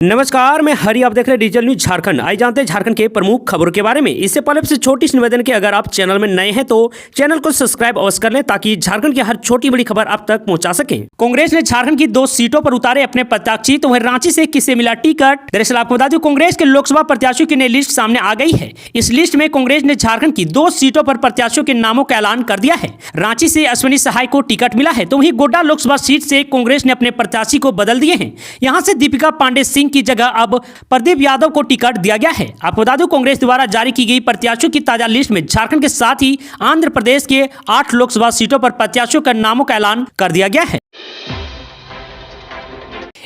नमस्कार, मैं हरि। आप देख रहे हैं डिजिटल न्यूज झारखंड। आइए जानते हैं झारखंड के प्रमुख खबरों के बारे में। इससे पहले से छोटी सी निवेदन कि अगर आप चैनल में नए हैं तो चैनल को सब्सक्राइब अवश्य कर लें ताकि झारखंड की हर छोटी बड़ी खबर आप तक पहुंचा सकें। कांग्रेस ने झारखंड की 2 सीटों पर उतारे अपने प्रत्याशी, तो वहीं रांची से किसे मिला टिकट। दरअसल आपको बता दूं, कांग्रेस के लोकसभा प्रत्याशियों की नई लिस्ट सामने आ गई है। इस लिस्ट में कांग्रेस ने झारखंड की 2 सीटों पर प्रत्याशियों के नामों का ऐलान कर दिया है। रांची से अश्विनी सहाय को टिकट मिला है, तो वहीं गोड्डा लोकसभा सीट से कांग्रेस ने अपने प्रत्याशी को बदल दिए हैं। यहाँ से दीपिका पांडे सिंह की जगह अब प्रदीप यादव को टिकट दिया गया है। आपको बता दूं, कांग्रेस द्वारा जारी की गई प्रत्याशियों की ताजा लिस्ट में झारखंड के साथ ही आंध्र प्रदेश के 8 लोकसभा सीटों पर प्रत्याशियों के नामों का ऐलान कर दिया गया है।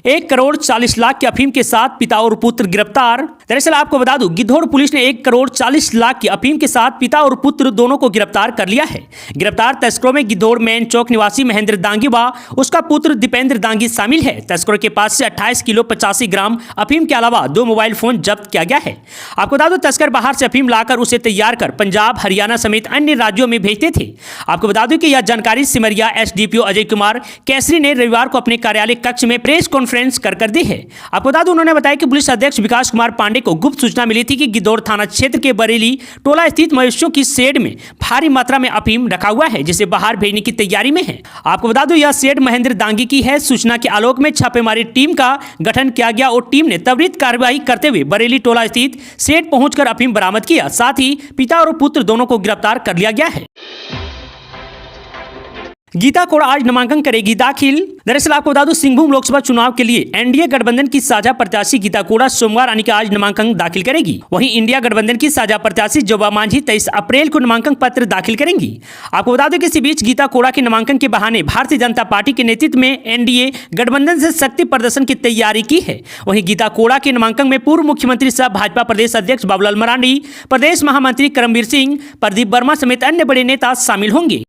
1,40,00,000 की अफीम के साथ पिता और पुत्र गिरफ्तार। दरअसल आपको बता दूं, गिद्धौर पुलिस ने 1,40,00,000 की अफीम के साथ पिता और पुत्र दोनों को गिरफ्तार कर लिया है। गिरफ्तार तस्करों में गिद्धौर मेन चौक निवासी महेंद्र दांगी व उसका पुत्र दीपेंद्र दांगी शामिल है। तस्करों के पास से 28 किलो 85 ग्राम अफीम के अलावा 2 मोबाइल फोन जब्त किया गया है। आपको बता दूं, तस्कर बाहर से अफीम लाकर उसे तैयार कर पंजाब, हरियाणा समेत अन्य राज्यों में भेजते थे। आपको बता दूं कि यह जानकारी सिमरिया एसडीपीओ अजय कुमार केसरी ने रविवार को अपने कार्यालय कक्ष में प्रेस कॉन्फ्रेंस कर दी है। आपको बता दूं, उन्होंने बताया कि पुलिस अध्यक्ष विकास कुमार पांडे को गुप्त सूचना मिली थी कि गिद्धौर थाना क्षेत्र के बरेली टोला स्थित मवेशियों की शेड में भारी मात्रा में अफीम रखा हुआ है, जिसे बाहर भेजने की तैयारी में है। आपको बता दूं, यह शेड महेंद्र दांगी की है। सूचना के आलोक में छापेमारी टीम का गठन किया गया और टीम ने त्वरित कार्रवाई करते हुए बरेली टोला स्थित शेड पहुंचकर अफीम बरामद किया। साथ ही पिता और पुत्र दोनों को गिरफ्तार कर लिया गया है। गीता कोड़ा आज नामांकन करेगी दाखिल। दरअसल आपको बता दूं, सिंहभूम लोकसभा चुनाव के लिए एनडीए गठबंधन की साझा प्रत्याशी गीता कोड़ा सोमवार यानी कि आज नामांकन दाखिल करेगी। वहीं इंडिया गठबंधन की साझा प्रत्याशी जोबा मांझी 23 अप्रैल को नामांकन पत्र दाखिल करेंगी। आपको बता दें कि इसी बीच गीता कोड़ा के नामांकन के बहाने भारतीय जनता पार्टी के नेतृत्व में एनडीए गठबंधन से शक्ति प्रदर्शन की तैयारी की है। वहीं गीता कोड़ा के नामांकन में पूर्व मुख्यमंत्री सह भाजपा प्रदेश अध्यक्ष बाबूलाल मरांडी, प्रदेश महामंत्री करमबीर सिंह, प्रदीप वर्मा समेत अन्य बड़े नेता शामिल होंगे।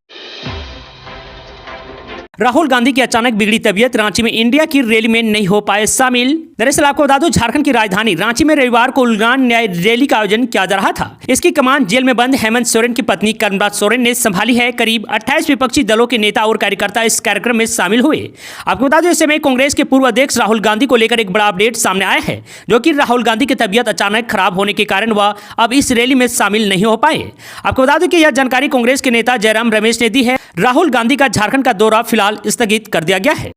राहुल गांधी की अचानक बिगड़ी तबीयत, रांची में इंडिया की रैली में नहीं हो पाए शामिल। दरअसल आपको बता दूं, झारखंड की राजधानी रांची में रविवार को उलगान न्याय रैली का आयोजन किया जा रहा था। इसकी कमान जेल में बंद हेमंत सोरेन की पत्नी कर्मराज सोरेन ने संभाली है। करीब 28 विपक्षी दलों के नेता और कार्यकर्ता इस कार्यक्रम में शामिल हुए। आपको बता दूं, इस समय कांग्रेस के पूर्व अध्यक्ष राहुल गांधी को लेकर एक बड़ा अपडेट सामने आया है, जो कि राहुल गांधी की तबीयत अचानक खराब होने के कारण वह अब इस रैली में शामिल नहीं हो पाए। आपको बता दूं कि यह जानकारी कांग्रेस के नेता जयराम रमेश ने दी है। राहुल गांधी का झारखंड का दौरा फिलहाल स्थगित कर दिया गया है।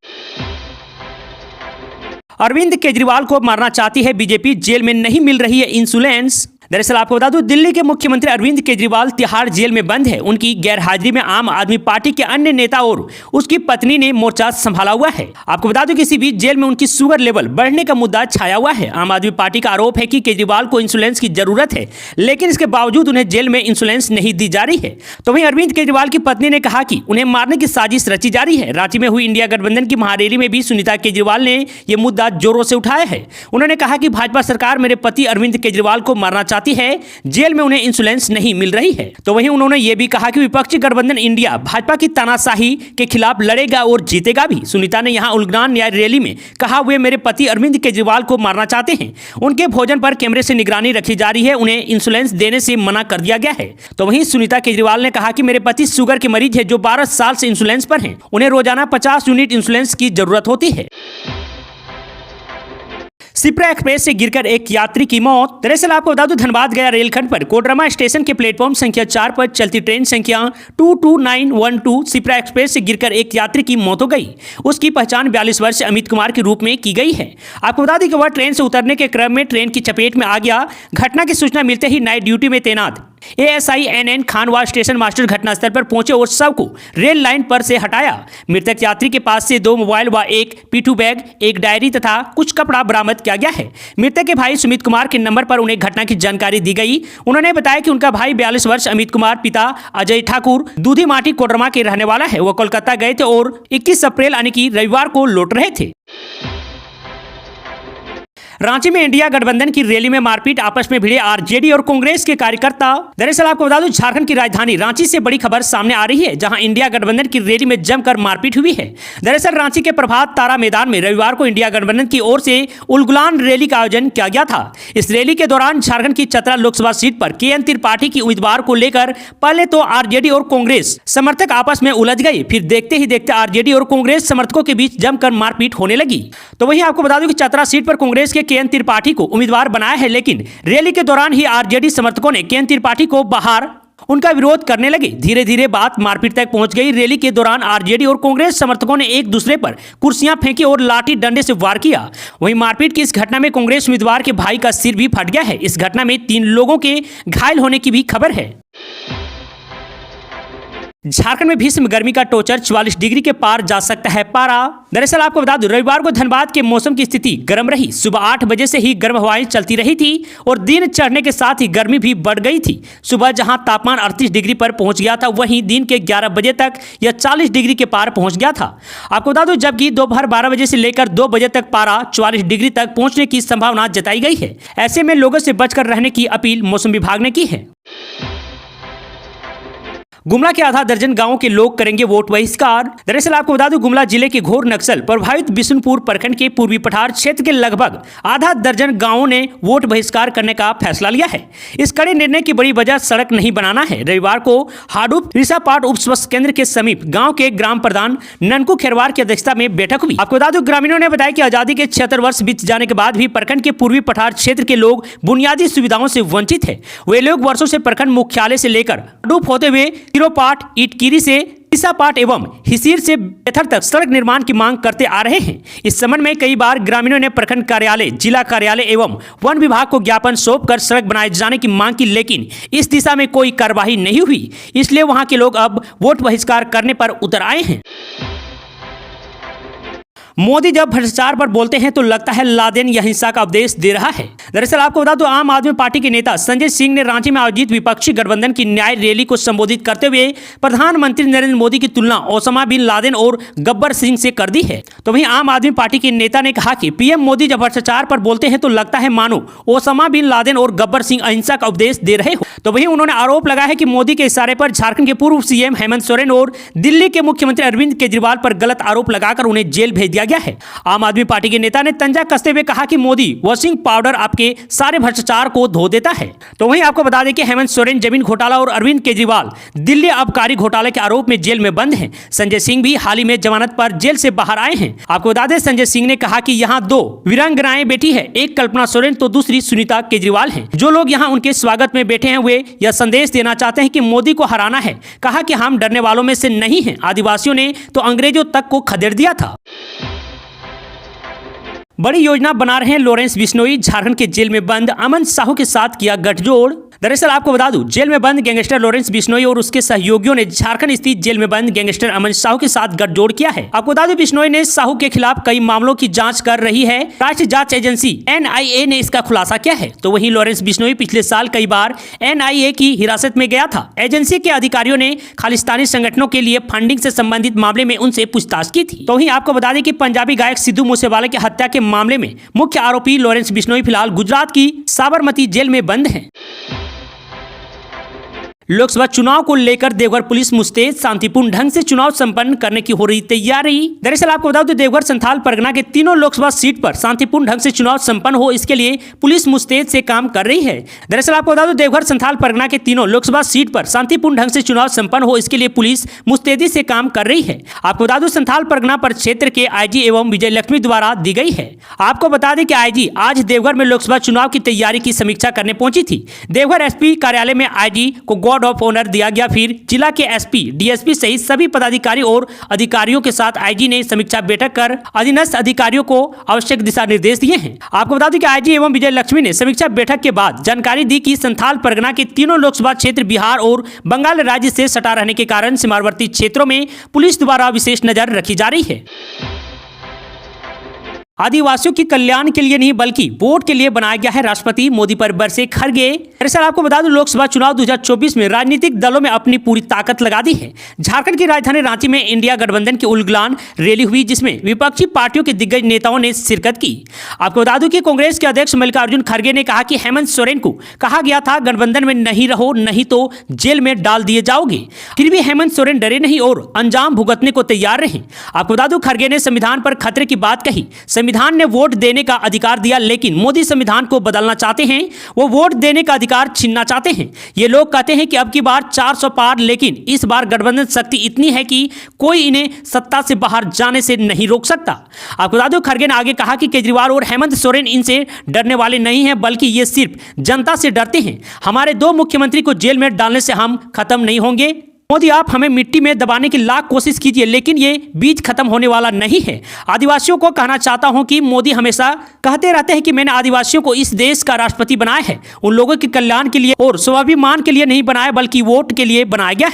अरविंद केजरीवाल को मारना चाहती है बीजेपी, जेल में नहीं मिल रही है इंश्योरेंस। दरअसल आपको बता दूं, दिल्ली के मुख्यमंत्री अरविंद केजरीवाल तिहाड़ जेल में बंद है। उनकी गैरहाजिरी में आम आदमी पार्टी के अन्य नेता और उसकी पत्नी ने मोर्चा संभाला हुआ है। आपको बता दूं कि इसी बीच जेल में उनकी शुगर लेवल बढ़ने का मुद्दा छाया हुआ है। आम आदमी पार्टी का आरोप है कि केजरीवाल को इंश्योरेंस की जरूरत है, लेकिन इसके बावजूद उन्हें जेल में इंश्योरेंस नहीं दी जा रही है। तो वहीं अरविंद केजरीवाल की पत्नी ने कहा कि उन्हें मारने की साजिश रची जा रही है। रांची में हुई इंडिया गठबंधन की महारैली में भी सुनीता केजरीवाल ने यह मुद्दा जोरों से उठाया है। उन्होंने कहा कि भाजपा सरकार मेरे पति अरविंद केजरीवाल को मारना चाहती है, जेल में उन्हें इंश्योरेंस नहीं मिल रही है। तो वहीं उन्होंने ये भी कहा कि विपक्षी गठबंधन इंडिया भाजपा की तानाशाही के खिलाफ लड़ेगा और जीतेगा भी। सुनीता ने यहां उलगान न्याय रैली में कहा, वे मेरे पति अरविंद केजरीवाल को मारना चाहते हैं। उनके भोजन पर कैमरे से निगरानी रखी जा रही है, उन्हें इंश्योरेंस देने से मना कर दिया गया है। तो वहीं सुनीता केजरीवाल ने कहा कि मेरे पति शुगर के मरीज है जो 12 साल से इंश्योरेंस पर हैं। उन्हें रोजाना 50 यूनिट इंश्योरेंस की जरूरत होती है। शिप्रा एक्सप्रेस से गिरकर एक यात्री की मौत। दरअसल आपको बता दूं, धनबाद गया रेलखंड पर कोडरमा स्टेशन के प्लेटफॉर्म संख्या 4 पर चलती ट्रेन संख्या 22912 शिप्रा एक्सप्रेस से गिरकर एक यात्री की मौत हो गई। उसकी पहचान 42 वर्षीय अमित कुमार के रूप में की गई है। आपको बता दें कि वह ट्रेन से उतरने के क्रम में ट्रेन की चपेट में आ गया। घटना की सूचना मिलते ही नाइट ड्यूटी में तैनात एएसआई एनएन खान व स्टेशन मास्टर घटनास्थल पर पहुंचे और शव को रेल लाइन पर से हटाया। मृतक यात्री के पास से 2 मोबाइल व एक पिट्ठू बैग, एक डायरी तथा कुछ कपड़ा बरामद किया गया है। मृतक के भाई सुमित कुमार के नंबर पर उन्हें घटना की जानकारी दी गई। उन्होंने बताया कि उनका भाई 42 वर्ष अमित कुमार, पिता अजय ठाकुर, दूधी माटी कोडरमा के रहने वाला है। वह कोलकाता गए थे और 21 अप्रैल यानी कि रविवार को लौट रहे थे। रांची में इंडिया गठबंधन की रैली में मारपीट, आपस में भिड़े आरजेडी और कांग्रेस के कार्यकर्ता। दरअसल आपको बता दूं, झारखंड की राजधानी रांची से बड़ी खबर सामने आ रही है, जहां इंडिया गठबंधन की रैली में जमकर मारपीट हुई है। दरअसल रांची के प्रभात तारा मैदान में रविवार को इंडिया गठबंधन की ओर से उलगुलान रैली का आयोजन किया गया था। इस रैली के दौरान झारखंड की चतरा लोकसभा सीट पर केएन त्रिपाठी की उम्मीदवार को लेकर पहले तो आरजेडी और कांग्रेस समर्थक आपस में उलझ गए, फिर देखते ही देखते आरजेडी और कांग्रेस समर्थकों के बीच जमकर मारपीट होने लगी। तो वहीं आपको बता दूं कि चतरा सीट पर कांग्रेस के केएन त्रिपाठी को उम्मीदवार बनाया है, लेकिन रैली के दौरान ही आरजेडी समर्थकों ने केएन त्रिपाठी को बाहर उनका विरोध करने लगे। धीरे धीरे बात मारपीट तक पहुंच गई। रैली के दौरान आरजेडी और कांग्रेस समर्थकों ने एक दूसरे पर कुर्सियां फेंकी और लाठी डंडे से वार किया। वहीं मारपीट की इस घटना में कांग्रेस उम्मीदवार के भाई का सिर भी फट गया है। इस घटना में 3 लोगों के घायल होने की भी खबर है। झारखंड में भीषण गर्मी का टोचर 44 डिग्री के पार जा सकता है पारा। दरअसल आपको बता दूं, रविवार को धनबाद के मौसम की स्थिति गर्म रही। सुबह 8 बजे से ही गर्म हवाएं चलती रही थी और दिन चढ़ने के साथ ही गर्मी भी बढ़ गई थी। सुबह जहां तापमान 38 डिग्री पर पहुंच गया था, वहीं दिन के 11 बजे तक यह 40 डिग्री के पार पहुंच गया था। आपको बता दूं, जबकि दोपहर 12 बजे से लेकर 2 बजे तक पारा 44 डिग्री तक पहुंचने की संभावना जताई गई है। ऐसे में लोगों से बचकर रहने की अपील मौसम विभाग ने की है। गुमला के आधा दर्जन गांवों के लोग करेंगे वोट बहिष्कार। दरअसल आपको बता दूं, गुमला जिले के घोर नक्सल प्रभावित बिशुनपुर प्रखंड के पूर्वी पठार क्षेत्र के लगभग आधा दर्जन गांवों ने वोट बहिष्कार करने का फैसला लिया है। इस कड़े निर्णय की बड़ी वजह सड़क नहीं बनाना है। रविवार को हाडुप रिसापाट उप स्वास्थ्य केंद्र के समीप गाँव के ग्राम प्रधान ननकू खेरवार की अध्यक्षता में बैठक हुई। आपको बता दूं, ग्रामीणों ने बताया कि आजादी के 76 वर्ष बीत जाने के बाद भी प्रखंड के पूर्वी पठार क्षेत्र के लोग बुनियादी सुविधाओं से वंचित है। वे लोग वर्षों से प्रखंड मुख्यालय से लेकर हाडुप होते हुए तिरोपाट, इटकीरी से रिसापाट एवं हिसीर से बेथर तक सड़क निर्माण की मांग करते आ रहे हैं। इस संबंध में कई बार ग्रामीणों ने प्रखंड कार्यालय, जिला कार्यालय एवं वन विभाग को ज्ञापन सौंपकर सड़क बनाए जाने की मांग की, लेकिन इस दिशा में कोई कार्रवाई नहीं हुई। इसलिए वहां के लोग अब वोट बहिष्कार करने पर उतर आए हैं। मोदी जब भ्रष्टाचार पर बोलते हैं तो लगता है लादेन या हिंसा का उपदेश दे रहा है। दरअसल आपको बता दूं, आम आदमी पार्टी के नेता संजय सिंह ने रांची में आयोजित विपक्षी गठबंधन की न्याय रैली को संबोधित करते हुए प्रधानमंत्री नरेंद्र मोदी की तुलना ओसामा बिन लादेन और गब्बर सिंह से कर दी है। तो वहीं आम आदमी पार्टी के नेता ने कहा कि पीएम मोदी जब भ्रष्टाचार पर बोलते हैं तो लगता है मानो ओसामा बिन लादेन और गब्बर सिंह अहिंसा का उपदेश दे रहे हो। तो वहीं उन्होंने आरोप लगाया है कि मोदी के इशारे पर झारखंड के पूर्व सीएम हेमंत सोरेन और दिल्ली के मुख्यमंत्री अरविंद केजरीवाल पर गलत आरोप लगाकर उन्हें जेल भेज दिया गया है। आम आदमी पार्टी के नेता ने तंजा कसते हुए कहा कि मोदी वॉशिंग पाउडर आपके सारे भ्रष्टाचार को धो देता है। तो वहीं आपको बता दें कि हेमंत सोरेन जमीन घोटाला और अरविंद केजरीवाल दिल्ली आबकारी घोटाले के आरोप में जेल में बंद हैं। संजय सिंह भी हाल ही में जमानत पर जेल से बाहर आए हैं। आपको बता दें, संजय सिंह ने कहा कि यहाँ 2 वीरांगनाएं बेटी है, एक कल्पना सोरेन तो दूसरी सुनीता केजरीवाल है। जो लोग यहाँ उनके स्वागत में बैठे हैं वे यह संदेश देना चाहते हैं कि मोदी को हराना है। कहा कि हम डरने वालों में से नहीं हैं। आदिवासियों ने तो अंग्रेजों तक को खदेड़ दिया था। बड़ी योजना बना रहे हैं लॉरेंस बिश्नोई। झारखंड के जेल में बंद अमन साहू के साथ किया गठजोड़। दरअसल आपको बता दूं, जेल में बंद गैंगस्टर लॉरेंस बिश्नोई और उसके सहयोगियों ने झारखंड स्थित जेल में बंद गैंगस्टर अमन साहू के साथ गठजोड़ किया है। आपको बता दूं, बिश्नोई ने साहू के खिलाफ कई मामलों की जांच कर रही है। राष्ट्रीय जांच एजेंसी NIA ने इसका खुलासा किया है। तो वहीं लॉरेंस बिश्नोई पिछले साल कई बार NIA की हिरासत में गया था। एजेंसी के अधिकारियों ने खालिस्तानी संगठनों के लिए फंडिंग से संबंधित मामले में उनसे पूछताछ की थी। तो वहीं आपको बता दें कि पंजाबी गायक सिद्धू मूसेवाला की हत्या के मामले में मुख्य आरोपी लॉरेंस बिश्नोई फिलहाल गुजरात की साबरमती जेल में बंद है। लोकसभा चुनाव को लेकर देवघर पुलिस मुस्तैद, शांतिपूर्ण ढंग से चुनाव संपन्न करने की हो रही तैयारी। दरअसल आपको बता दें, देवघर संथाल परगना के तीनों लोकसभा सीट पर शांतिपूर्ण ढंग से चुनाव संपन्न हो, इसके लिए पुलिस मुस्तैद से काम कर रही है। दरअसल आपको बता दें, देवघर संथाल परगना के तीनों लोकसभा सीट पर शांतिपूर्ण ढंग से चुनाव संपन्न हो, इसके लिए पुलिस मुस्तैदी से काम कर रही है। आपको बता दें, संथाल परगना पर क्षेत्र के IG एवं विजय लक्ष्मी द्वारा दी गई है। आपको बता दें कि IG आज देवघर में लोकसभा चुनाव की तैयारी की समीक्षा करने पहुंची थी। देवघर SP कार्यालय में IG को गार्ड ऑफ ऑनर दिया गया। फिर जिला के SP, DSP सहित सभी पदाधिकारी और अधिकारियों के साथ IG ने समीक्षा बैठक कर अधीनस्थ अधिकारियों को आवश्यक दिशा निर्देश दिए हैं। आपको बता दें कि IG एवं विजय लक्ष्मी ने समीक्षा बैठक के बाद जानकारी दी कि संथाल परगना के तीनों लोकसभा क्षेत्र बिहार और बंगाल राज्य से सटा रहने के कारण सीमावर्ती क्षेत्रों में पुलिस द्वारा विशेष नजर रखी जा रही है। आदिवासियों के कल्याण के लिए नहीं बल्कि वोट के लिए बनाया गया है राष्ट्रपति मोदी पर बरसे खरगे। दरअसल आपको बता दूं, लोकसभा चुनाव 2024 में राजनीतिक दलों में अपनी पूरी ताकत लगा दी है। झारखंड की राजधानी रांची में इंडिया गठबंधन की उलगलान रैली हुई, जिसमें विपक्षी पार्टियों के दिग्गज नेताओं ने शिरकत की। आपको बता दूं कि कांग्रेस के अध्यक्ष मल्लिकार्जुन खड़गे ने कहा कि हेमंत सोरेन को कहा गया था गठबंधन में नहीं रहो, नहीं तो जेल में डाल दिए जाओगे। फिर भी हेमंत सोरेन डरे नहीं और अंजाम भुगतने को तैयार रहे। आपको बता दूं, खड़गे ने संविधान पर खतरे की बात कही। संविधान ने वोट देने का अधिकार दिया, लेकिन मोदी संविधान को बदलना चाहते हैं। वो वोट देने का अधिकार छीनना चाहते हैं। ये लोग कहते हैं कि अब की बार 400 पार, लेकिन इस बार गठबंधन शक्ति इतनी है कि कोई इन्हें सत्ता से बाहर जाने से नहीं रोक सकता। आपको बता दो, खड़गे ने आगे कहा कि केजरीवाल और हेमंत सोरेन इनसे डरने वाले नहीं हैं, बल्कि ये सिर्फ जनता से डरते हैं। हमारे 2 मुख्यमंत्री को जेल में डालने से हम खत्म नहीं होंगे। मोदी, आप हमें मिट्टी में दबाने की लाख कोशिश कीजिए, लेकिन ये बीज खत्म होने वाला नहीं है। आदिवासियों को कहना चाहता हूं कि मोदी हमेशा कहते रहते हैं कि मैंने आदिवासियों को इस देश का राष्ट्रपति बनाया है। उन लोगों के कल्याण के लिए और स्वाभिमान के लिए नहीं बनाया, बल्कि वोट के लिए बनाया गया है।